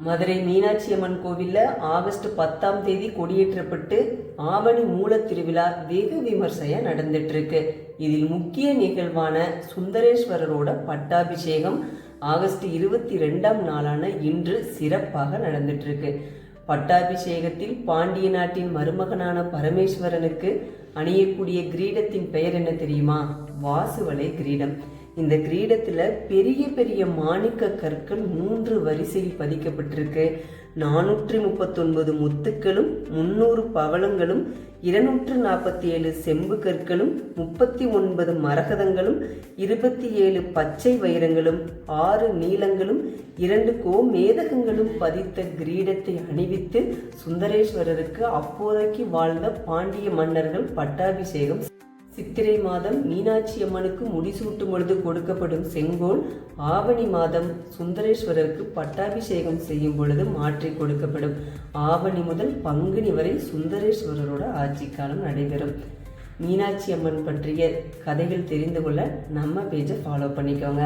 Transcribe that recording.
மதுரை மீனாட்சி அம்மன் கோவில்ல ஆகஸ்ட் 10ஆம் தேதி கொடியேற்றப்பட்டு ஆவணி மூல திருவிழா வெகு விமர்சையா நடந்துட்டு இருக்கு. இதில் முக்கிய நிகழ்வான சுந்தரேஸ்வரரோட பட்டாபிஷேகம் ஆகஸ்ட் 22ஆம் நாளான இன்று சிறப்பாக நடந்துட்டு இருக்கு. பட்டாபிஷேகத்தில் பாண்டிய நாட்டின் மருமகனான பரமேஸ்வரனுக்கு அணியக்கூடிய கிரீடத்தின் பெயர் என்ன தெரியுமா? வாசுவலை கிரீடம். இந்த கிரீடத்துல பெரிய பெரிய மாணிக்க கற்கள் 3 வரிசையில் பதிக்கப்பட்டிருக்கு. 439 முத்துக்களும் 300 பவளங்களும் 247 செம்பு கற்களும் 39 மரகதங்களும் 27 பச்சை வைரங்களும் 6 நீலங்களும் 2 கோமேதகங்களும் பதித்த கிரீடத்தை அணிவித்து சுந்தரேஸ்வரருக்கு அப்போதைக்கு வாழ்ந்த பாண்டிய மன்னர்கள் பட்டாபிஷேகம். சித்திரை மாதம் மீனாட்சி அம்மனுக்கு முடிசூட்டும் பொழுது கொடுக்கப்படும் செங்கோல் ஆவணி மாதம் சுந்தரேஸ்வரருக்கு பட்டாபிஷேகம் செய்யும் பொழுது மாற்றி கொடுக்கப்படும். ஆவணி முதல் பங்குனி வரை சுந்தரேஸ்வரரோட ஆட்சி காலம் நடைபெறும். மீனாட்சி அம்மன் பற்றிய கதைகள் தெரிந்து கொள்ள நம்ம பேஜை ஃபாலோ பண்ணிக்கோங்க.